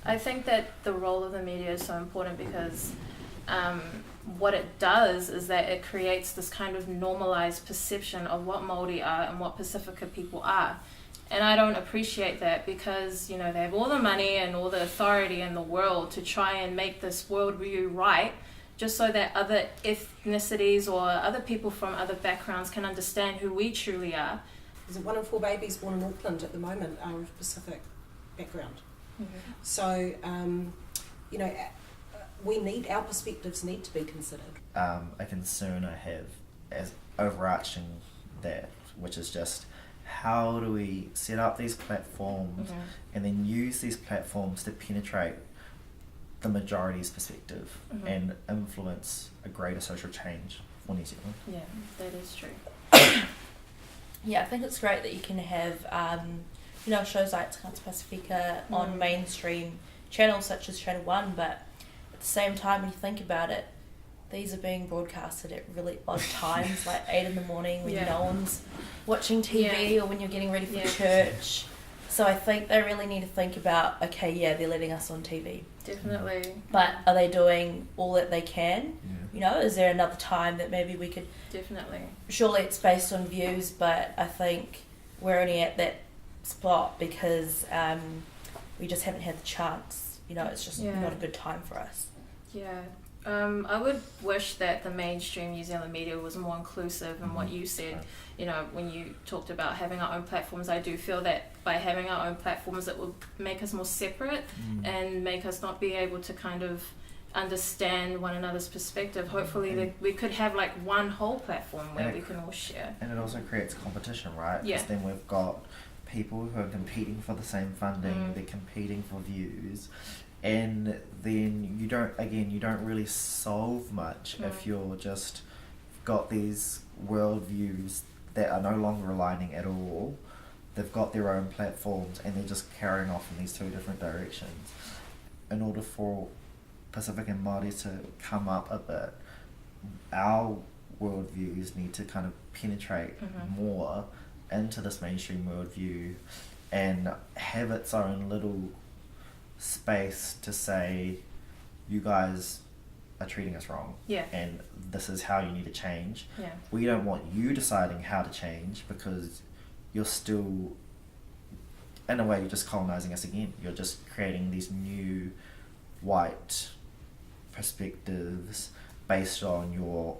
I think that the role of the media is so important because what it does is that it creates this kind of normalized perception of what Māori are and what Pacifica people are. And I don't appreciate that because, they have all the money and all the authority in the world to try and make this worldview right, just so that other ethnicities or other people from other backgrounds can understand who we truly are. There's 1 in 4 babies born in Auckland at the moment are of Pacific background. Mm-hmm. So, our perspectives need to be considered. A concern I have as overarching that, which is just how do we set up these platforms and then use these platforms to penetrate the majority's perspective and influence a greater social change for New Zealand. Yeah, that is true. Yeah, I think it's great that you can have, shows like Tangata Pacifica on mainstream channels such as Channel 1, but at the same time, when you think about it, these are being broadcasted at really odd times, like 8 in the morning when no one's watching TV or when you're getting ready for church. So I think they really need to think about, they're letting us on TV. Definitely. But are they doing all that they can? Is there another time that maybe we could... Definitely. Surely it's based on views, but I think we're only at that spot because we just haven't had the chance. It's just not a good time for us. Yeah. I would wish that the mainstream New Zealand media was more inclusive in what you said. When you talked about having our own platforms, I do feel that by having our own platforms it will make us more separate and make us not be able to kind of understand one another's perspective. Hopefully we could have like one whole platform where we can all share. And it also creates competition, right? Because then we've got people who are competing for the same funding, they're competing for views. And then you don't really solve much if you're just got these worldviews that are no longer aligning at all. They've got their own platforms and they're just carrying off in these two different directions. In order for Pacific and Māori to come up a bit, our worldviews need to kind of penetrate more into this mainstream worldview and have its own little space to say, you guys are treating us wrong and this is how you need to change. We don't want you deciding how to change because you're still, in a way, you're just colonizing us again. You're just creating these new white perspectives based on your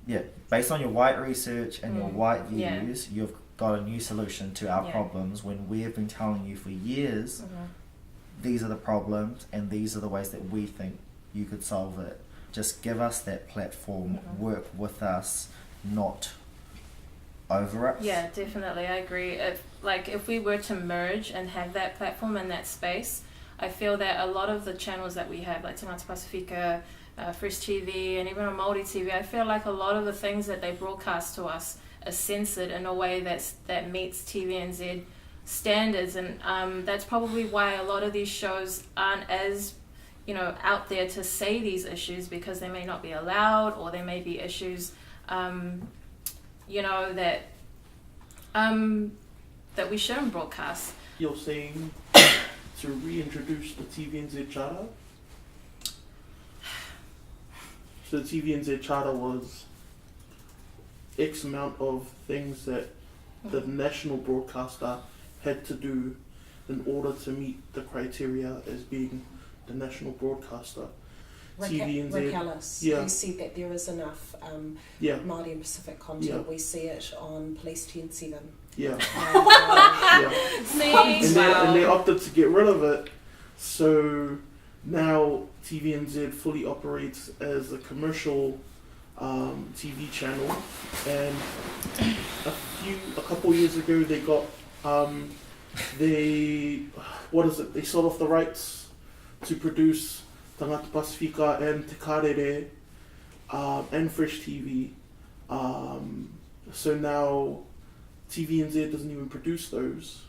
white research and your white views. You've got a new solution to our problems when we have been telling you for years these are the problems and these are the ways that we think you could solve it. Just give us that platform, work with us, not over us. Yeah, definitely, I agree. If we were to merge and have that platform and that space, I feel that a lot of the channels that we have, like Tangata Pacifica, Fresh TV, and even on Māori TV, I feel like a lot of the things that they broadcast to us are censored in a way that meets TVNZ standards, and that's probably why a lot of these shows aren't as out there to say these issues, because they may not be allowed, or there may be issues that we shouldn't broadcast. You're saying to reintroduce the TVNZ Charter? So the TVNZ Charter was X amount of things that the national broadcaster had to do in order to meet the criteria as being the national broadcaster. TVNZ, Rick Ellis, who said that there is enough Māori and Pacific content. We see it on Police 10-7. And they opted to get rid of it, so now TVNZ fully operates as a commercial TV channel, and a couple years ago they got they sold off the rights to produce Tangata Pacifica and Te Karere and Fresh TV, so now TVNZ doesn't even produce those.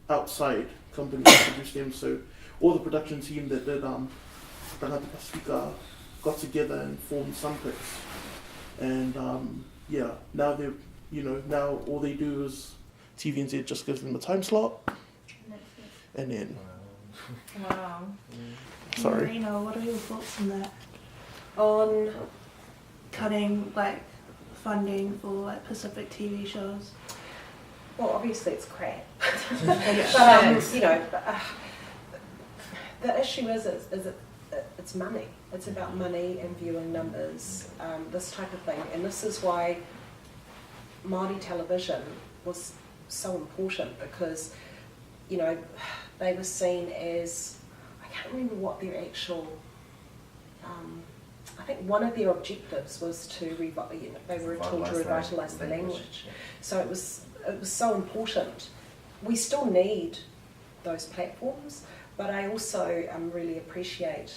Outside companies produce them, so all the production team that did Tangata Pacifica got together and formed Sunpix, and now they're now all they do is TVNZ just gives them a time slot, and then. Wow. Sorry. Marina, what are your thoughts on that? On Cutting like funding for like Pacific TV shows? well, obviously it's crap. But, you know, the issue is it's money. It's about money and viewing numbers, this type of thing, and this is why Māori television was so important, because you know they were seen as, I can't remember what their actual. I think one of their objectives was to they were told to revitalise the language. So it was so important. We still need those platforms, but I also really appreciate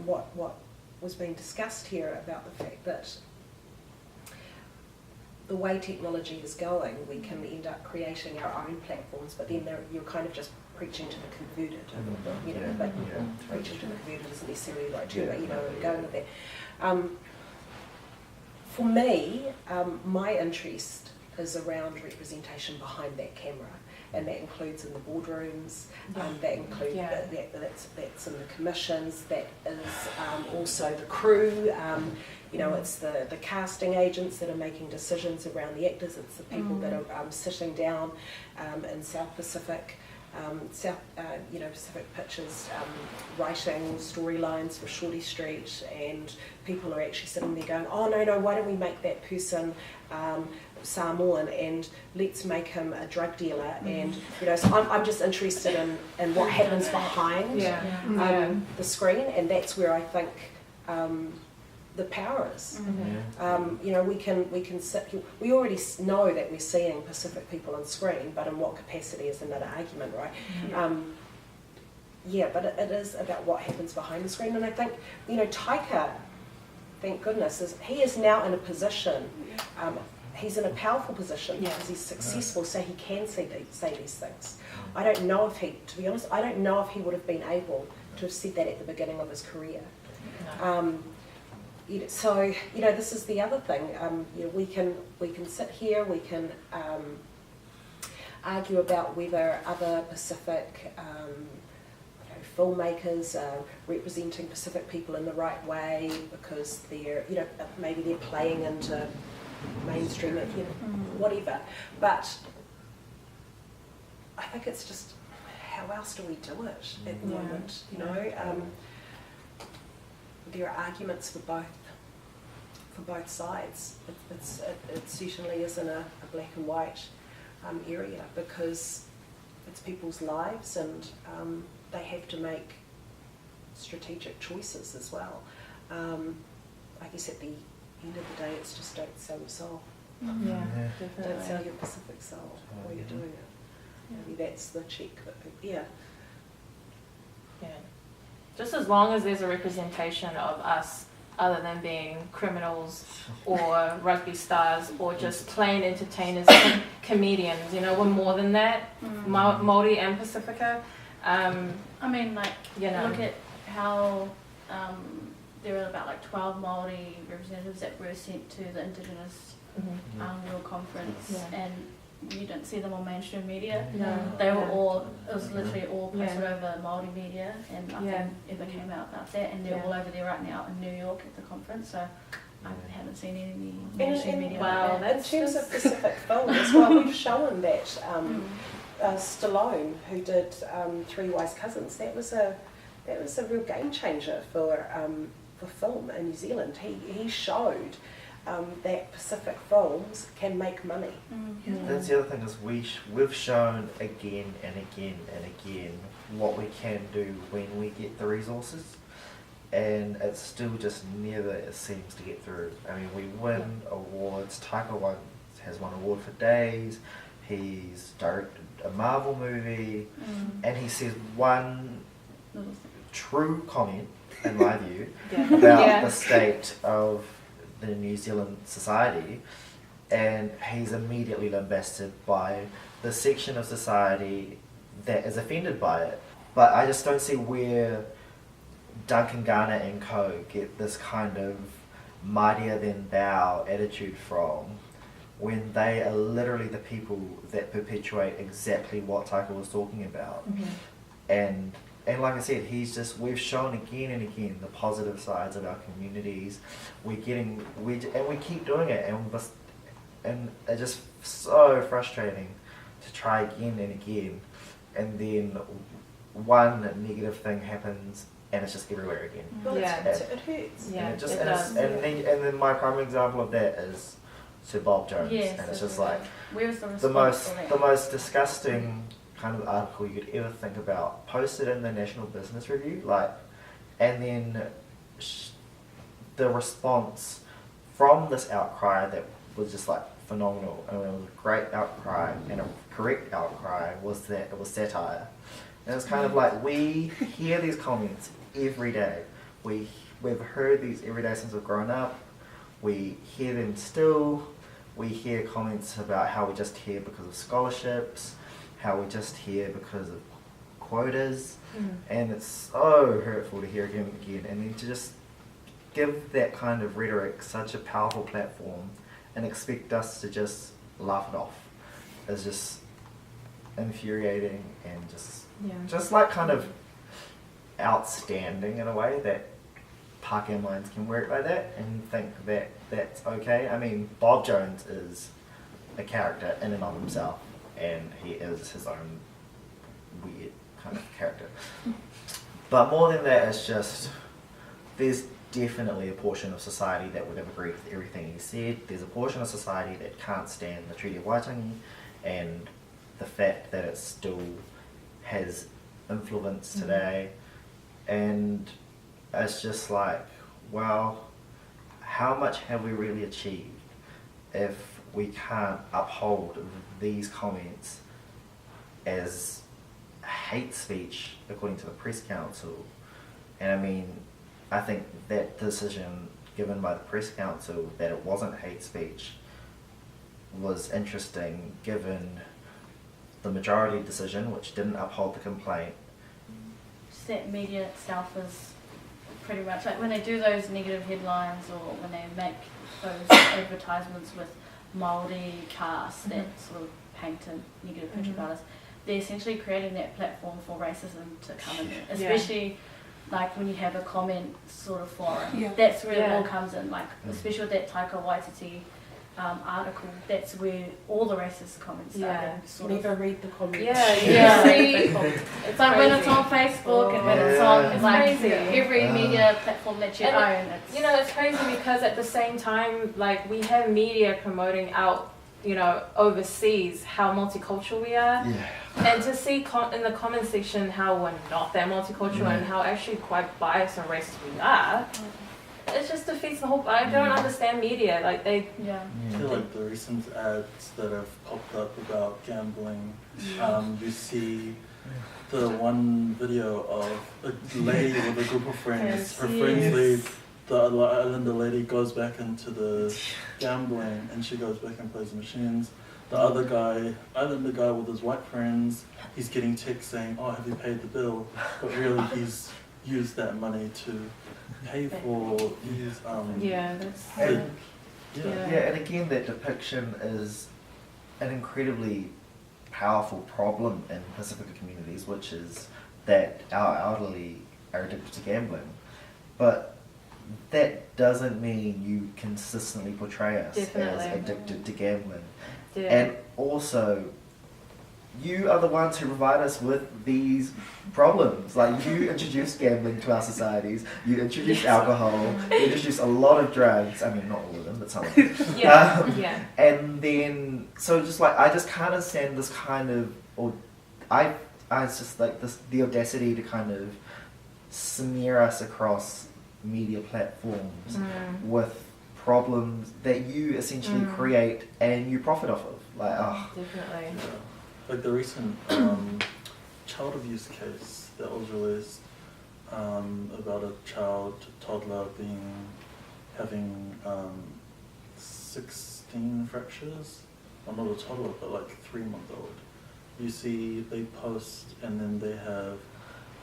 what was being discussed here about the fact that the way technology is going, we can end up creating our own platforms, but then you're kind of just preaching to the converted, you know, but preaching to the converted isn't necessarily the right term, but you know where we're going with that. For me, my interest is around representation behind that camera, and that includes in the boardrooms, that includes that's in the commissions, that is also the crew. You know, it's the casting agents that are making decisions around the actors. It's the people that are sitting down in South Pacific. Pacific Pictures, writing storylines for Shorty Street, and people are actually sitting there going, oh no, why don't we make that person Samoan, and let's make him a drug dealer, and you know, so I'm just interested in what happens behind the screen, and that's where I think the power is. You know, we can sit. We already know that we're seeing Pacific people on screen, but in what capacity is another argument, right? But it is about what happens behind the screen, and I think, you know, Taika, thank goodness, he is now in a position. He's in a powerful position because he's successful, so he can say these things. I don't know if to be honest, I don't know if he would have been able to have said that at the beginning of his career. So, you know, this is the other thing. You know, we can sit here, we can argue about whether other Pacific filmmakers are representing Pacific people in the right way, because they're, you know, maybe they're playing into mainstream, you know, whatever. But I think it's just, how else do we do it at the moment? You know, there are arguments for both sides. It certainly isn't a black and white area, because it's people's lives, and they have to make strategic choices as well. I guess at the end of the day, it's just don't sell your soul. Don't sell your Pacific soul while you're doing it. Maybe that's the check that people, Just as long as there's a representation of us, other than being criminals or rugby stars or just plain entertainers, comedians, you know, we're more than that. Māori and Pacifica. I mean, like, you know, look at how there are about like 12 Māori representatives that were sent to the Indigenous World Conference, and you didn't see them on mainstream media. They were all, it was literally all posted over Māori media, and nothing ever came out about that, and they're all over there right now in New York at the conference, so I haven't seen any mainstream media about that. In terms of Pacific film as well, we've shown that Stallone, who did Three Wise Cousins, that was a real game changer for film in New Zealand. He showed that Pacific films can make money. That's the other thing, is we've shown again and again and again what we can do when we get the resources, and it still just never seems to get through. I mean, we win awards. Taika has won an award for Days. He's directed a Marvel movie, and he says one true comment, in my view, about the state of the New Zealand society, and he's immediately lambasted by the section of society that is offended by it. But I just don't see where Duncan Garner and co get this kind of mightier than thou attitude from, when they are literally the people that perpetuate exactly what Taika was talking about. And like I said, we've shown again and again the positive sides of our communities. We keep doing it, and it's just so frustrating to try again and again, and then one negative thing happens and it's just everywhere again. Well, Yeah. it hurts. Yeah, and it does. And then my prime example of that is Sir Bob Jones, Yes, and it's so just like where's the response the for that? most disgusting kind of article you could ever think about, posted in the National Business Review, and then the response from this outcry that was just like phenomenal, and it was a great outcry and a correct outcry, was that it was satire. And it's kind of like, we hear these comments every day. We've heard these every day since we've grown up. We hear them still. We hear comments about how we just hear because of scholarships, how we just hear because of quotas, and it's so hurtful to hear again and again. And then to just give that kind of rhetoric such a powerful platform and expect us to just laugh it off is just infuriating, and just like kind of outstanding in a way that Pākehā minds can work like that and think that that's okay. I mean, Bob Jones is a character in and of himself, and he is his own weird kind of character. But more than that, it's just, there's definitely a portion of society that would have agreed with everything he said. There's a portion of society that can't stand the Treaty of Waitangi and the fact that it still has influence today. And it's just like, well, how much have we really achieved if we can't uphold these comments as hate speech according to the Press Council? And I mean, I think that decision given by the Press Council that it wasn't hate speech was interesting, given the majority decision, which didn't uphold the complaint. Just that media itself is pretty much like when they do those negative headlines, or when they make those advertisements with Māori cast that sort of paint a negative picture about us, they're essentially creating that platform for racism to come in there, especially like when you have a comment sort of forum. That's where it all comes in, like especially with that Taika Waititi article, that's where all the racist comments started. You never read the comments. It's like when it's on Facebook and when it's on, it's like crazy. every media platform that you own. It's, it's crazy because at the same time, like, we have media promoting out, overseas how multicultural we are. And to see in the comment section how we're not that multicultural and how actually quite biased and racist we are, it just defeats the whole. I don't understand media. Like I feel like the recent ads that have popped up about gambling, you see the one video of a lady with a group of friends. Her friends leave, the islander lady goes back into the gambling, and she goes back and plays the machines. The other guy, islander guy with his white friends, he's getting texts saying, "Oh, have you paid the bill?" But really, he's used that money to pay for these. And again, that depiction is an incredibly powerful problem in Pacifica communities, which is that our elderly are addicted to gambling. But that doesn't mean you consistently portray us as addicted to gambling. And also, you are the ones who provide us with these problems. Like, you introduce gambling to our societies, you introduce alcohol, you introduce a lot of drugs. I mean, not all of them, but some of them. And then, so just like, I just can't understand this kind of, it's just like this, the audacity to kind of smear us across media platforms with problems that you essentially create and you profit off of. Like, definitely. Like the recent child abuse case that was released about a toddler having 16 fractures. Well, not a toddler, but like 3-month-old. You see, they post, and then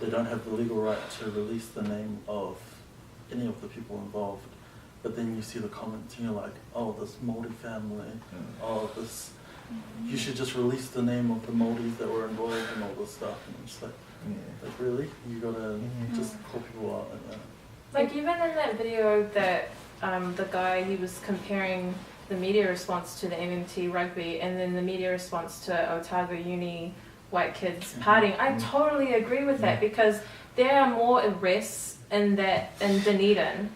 they don't have the legal right to release the name of any of the people involved, but then you see the comments and you're like, oh, this Māori family, oh, this, you should just release the name of the Māoris that were involved and all this stuff. And I'm just like really? You gotta just call people out like that. Like even in that video that the guy, he was comparing the media response to the MMT rugby and then the media response to Otago Uni white kids partying. I totally agree with that because there are more arrests in Dunedin,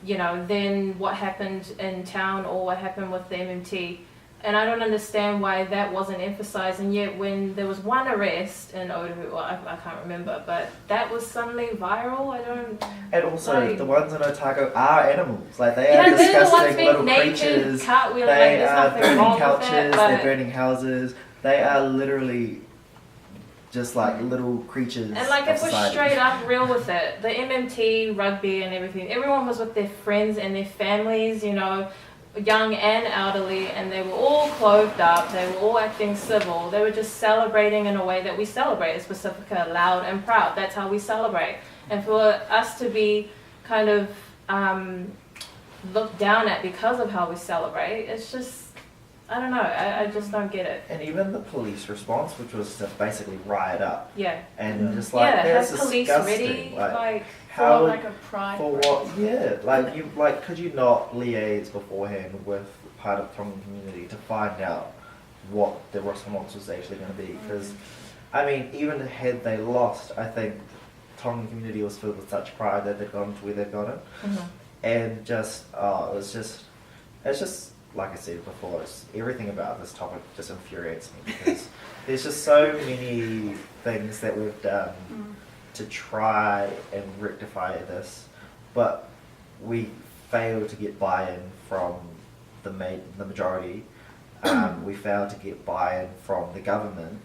you know, than what happened in town or what happened with the MMT. And I don't understand why that wasn't emphasized. And yet when there was one arrest in Otahu, well, I can't remember, but that was suddenly viral. I don't... And also, like, the ones in Otago are animals. Like, they yeah, are they're the ones disgusting being little naked, creatures. cartwheeling, like, They there's are nothing burning wrong couches, with that, they're but... burning houses. They are literally just like little creatures. And like, of if we're society. straight up real with it, the MMT, rugby and everything, everyone was with their friends and their families, you know, young and elderly, and they were all clothed up, they were all acting civil, they were just celebrating in a way that we celebrate as Pacifica, loud and proud. That's how we celebrate. And for us to be kind of looked down at because of how we celebrate, it's just, I don't know, I just don't get it. And even the police response, which was to basically riot up. Yeah. And just like, Yeah, that's have police disgusting. ready, Like, For how, like a pride. for parade. what? Yeah, like you, like, could you not liaise beforehand with part of the Tongan community to find out what the response was actually going to be? Because, I mean, even had they lost, I think Tongan community was filled with such pride that they'd gotten to where they'd gotten, and just, it's just like I said before, everything about this topic just infuriates me because there's just so many things that we've done to try and rectify this, but we fail to get buy-in from the majority. We fail to get buy-in from the government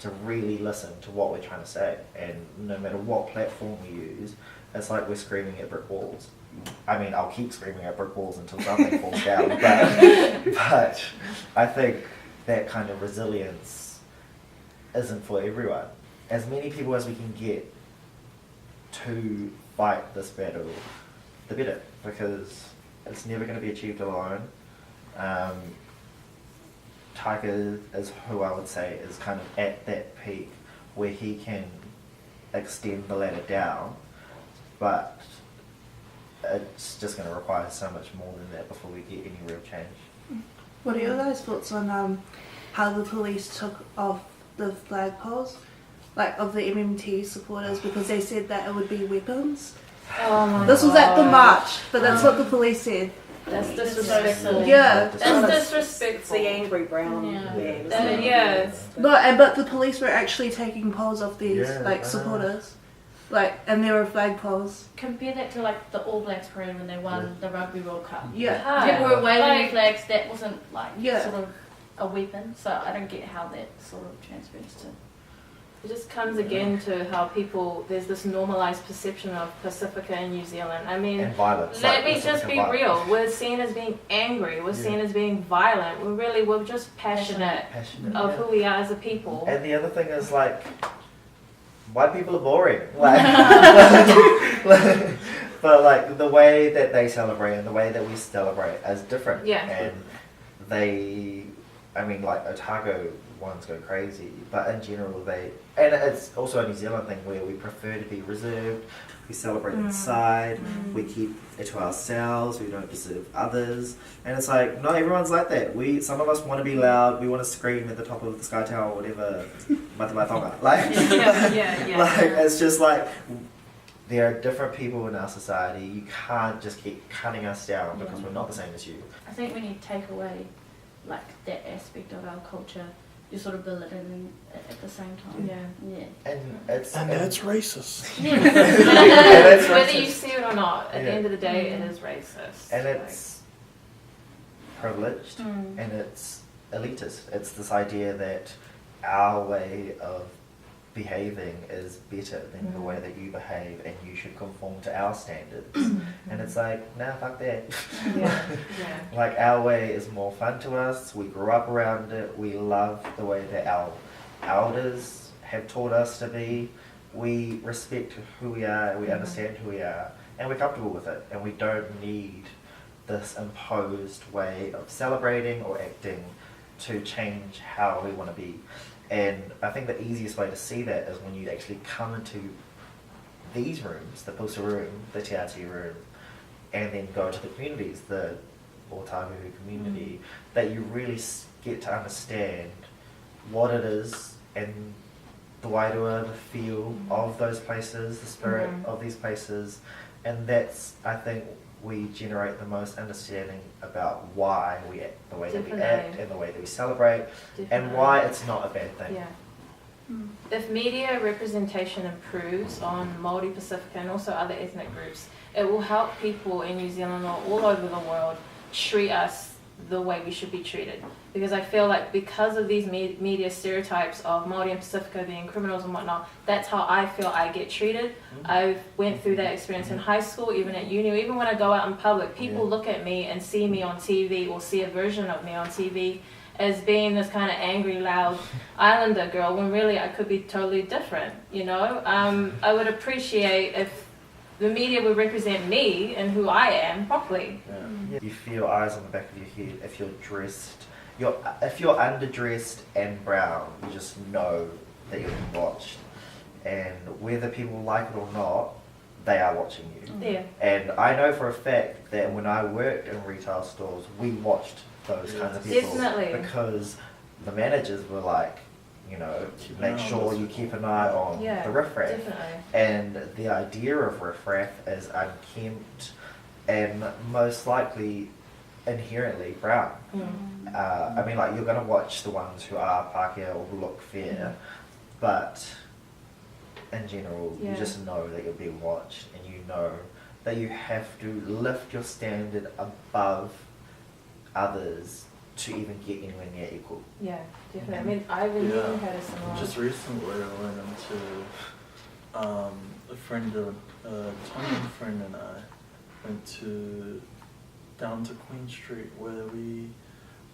to really listen to what we're trying to say, and no matter what platform we use, it's like we're screaming at brick walls. I mean, I'll keep screaming at brick walls until something falls down, but I think that kind of resilience isn't for everyone. As many people as we can get to fight this battle, the better, because it's never going to be achieved alone. Tiger is who I would say is kind of at that peak where he can extend the ladder down, but it's just going to require so much more than that before we get any real change. What are your guys' thoughts on how the police took off the flagpoles, like of the MMT supporters, because they said that it would be weapons? Oh my This was at the God. march, but that's what the police said. That's That's disrespectful. so silly. Yeah. That's It's disrespectful. the angry brown Yeah. man, isn't That- it? yeah. But the police were actually taking poles off these Yeah, I like know. supporters, like, and there were flagpoles. Compare that to like the All Blacks parade when they won the Rugby World Cup. Yeah. People were waving their Like, flags. That wasn't like Yeah. sort of a weapon. So I don't get how that sort of transfers to. it just comes again to how there's this normalized perception of Pacifica and New Zealand. I mean, And violence. let like me Pacific just be violence. real. We're seen as being angry. We're seen as being violent. We're just passionate Passionate. of who we are as a people. And the other thing is like, white people are boring. Like, but like the way that they celebrate and the way that we celebrate is different. Yeah. And I mean, like Otago ones go crazy, but in general and it's also a New Zealand thing where we prefer to be reserved. We celebrate inside. We keep it to ourselves. We don't disturb others. And it's like, not everyone's like that. Some of us want to be loud. We want to scream at the top of the Sky Tower or whatever. Matawatonga. Like, yeah. like, it's just like, there are different people in our society. You can't just keep cutting us down because we're not the same as you. I think when you take away like that aspect of our culture, you're sort of belittling it at the same time. Yeah. Yeah. And it's that's racist. it's Whether you racist. see it or not, at the Yeah. end of the day, it is racist. And it's privileged Mm. and it's elitist. It's this idea that our way of behaving is better than the way that you behave and you should conform to our standards. And it's like, nah, fuck that. Yeah. Like, our way is more fun to us. We grew up around it. We love the way that our elders have taught us to be. We respect who we are. We understand who we are. And we're comfortable with it. And we don't need this imposed way of celebrating or acting to change how we want to be. And I think the easiest way to see that is when you actually come into these rooms, the Pusa room, the Te Ati room, and then go to the communities, the Otahu community, that you really get to understand what it is and the wairua, the feel of those places, the spirit of these places, and that's, I think, we generate the most understanding about why we act the way that we act and the way that we celebrate, and why it's not a bad thing. Yeah. If media representation improves on Māori, Pacifica and also other ethnic groups, it will help people in New Zealand or all over the world treat us the way we should be treated. Because I feel like because of these media stereotypes of Māori and Pacifica being criminals and whatnot, that's how I feel I get treated. I went through that experience in high school, even at uni, or even when I go out in public, people look at me and see me on TV or see a version of me on TV as being this kind of angry, loud islander girl, when really I could be totally different, you know? I would appreciate if the media would represent me and who I am properly. Yeah. You feel eyes on the back of your head if you're dressed. If you're underdressed and brown, you just know that you're being watched. And whether people like it or not, they are watching you. Yeah. And I know for a fact that when I worked in retail stores, we watched those kinds of people. Definitely. Because the managers were like, you know, make sure you keep an eye on the riffraff. Definitely. And the idea of riffraff is unkempt and most likely inherently brown. I mean, like, you're going to watch the ones who are Pākehā or look fair, but in general, you just know that you're being watched, and you know that you have to lift your standard above others to even get anywhere near equal. Yeah, definitely. I mean, I really had a similar... Just recently I went into, a friend of, Tony friend and I went down to Queen Street where we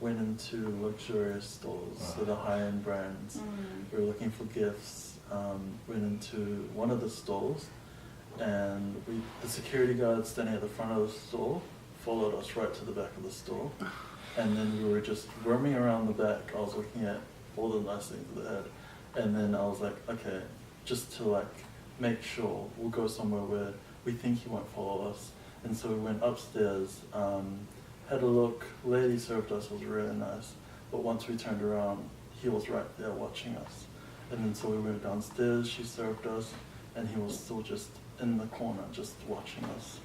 went into luxurious stores, so the high-end brands. We were looking for gifts, went into one of the stores, and the security guard standing at the front of the store followed us right to the back of the store. And then we were just roaming around the back. I was looking at all the nice things that they had. And then I was like, okay, just to like make sure, we'll go somewhere where we think he won't follow us. And so we went upstairs, had a look, lady served us, was really nice. But once we turned around, he was right there watching us. And then so we went downstairs, she served us, and he was still just in the corner, just watching us.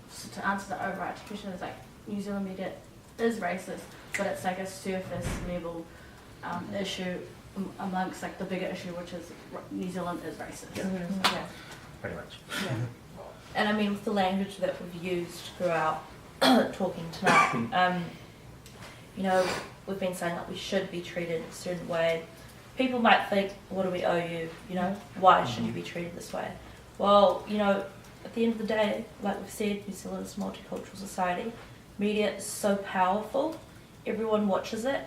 So to answer the overarching question, is like New Zealand media is racist, but it's like a surface level issue amongst like the bigger issue, which is New Zealand is racist. Yeah. Pretty much. Yeah. And I mean, with the language that we've used throughout talking tonight, you know, we've been saying that we should be treated a certain way. People might think, what do we owe you? You know, why should you be treated this way? Well, you know, at the end of the day, like we've said, New Zealand is a multicultural society. Media is so powerful, everyone watches it,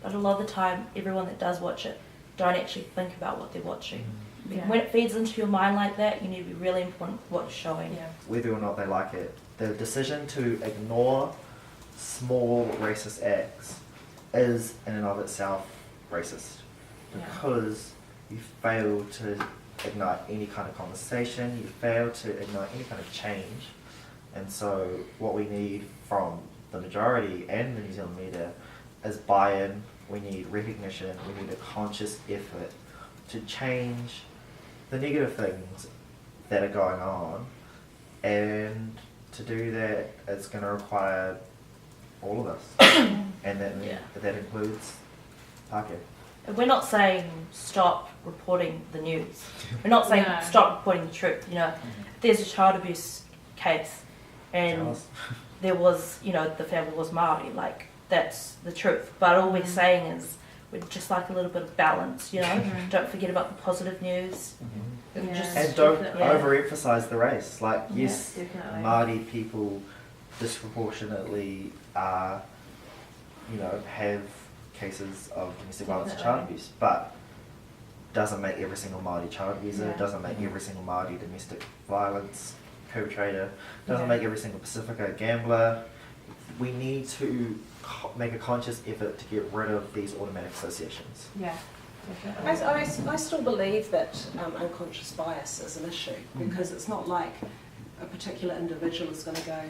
but a lot of the time, everyone that does watch it don't actually think about what they're watching. Yeah. When it feeds into your mind like that, you need to be really important with what's showing. Yeah. Whether or not they like it, the decision to ignore small racist acts is in and of itself racist, because you fail to ignite any kind of conversation, you fail to ignite any kind of change. And so what we need from the majority and the New Zealand media is buy-in, we need recognition, we need a conscious effort to change the negative things that are going on, and to do that it's going to require all of us, and that includes Pākehā. We're not saying stop reporting the news. We're not saying stop reporting the truth. You know, if there's a child abuse case and there was, you know, the family was Māori, like, that's the truth. But all we're saying is we'd just like a little bit of balance, you know. Don't forget about the positive news. And don't overemphasize the race. Like, yes, Māori people disproportionately are, you know, have cases of domestic violence and child abuse, but doesn't make every single Māori child abuser, doesn't make every single Māori domestic violence perpetrator, doesn't make every single Pacifica gambler, we need to make a conscious effort to get rid of these automatic associations. Yeah. I still believe that unconscious bias is an issue, because it's not like a particular individual is going to go,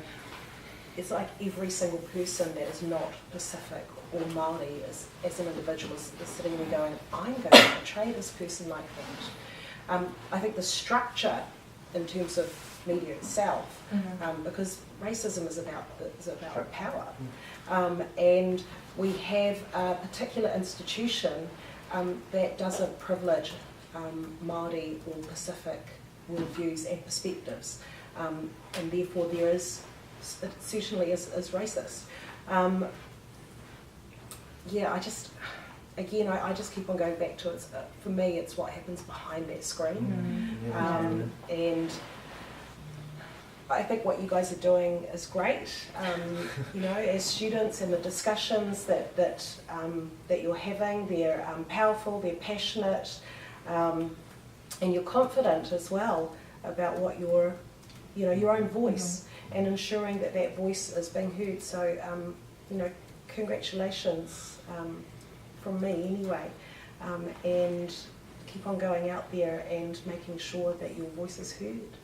it's like every single person that is not Pacific or Māori as an individual is sitting there going, I'm going to portray this person like that. I think the structure in terms of media itself, because racism is about power, and we have a particular institution that doesn't privilege Māori or Pacific worldviews and perspectives, and therefore there is, it certainly is racist. Yeah, I just keep on going back to it. For me, it's what happens behind that screen, and I think what you guys are doing is great. You know, as students, and the discussions that you're having, they're powerful, they're passionate, and you're confident as well about what your own voice, and ensuring that voice is being heard. So, you know, congratulations from me anyway, and keep on going out there and making sure that your voice is heard.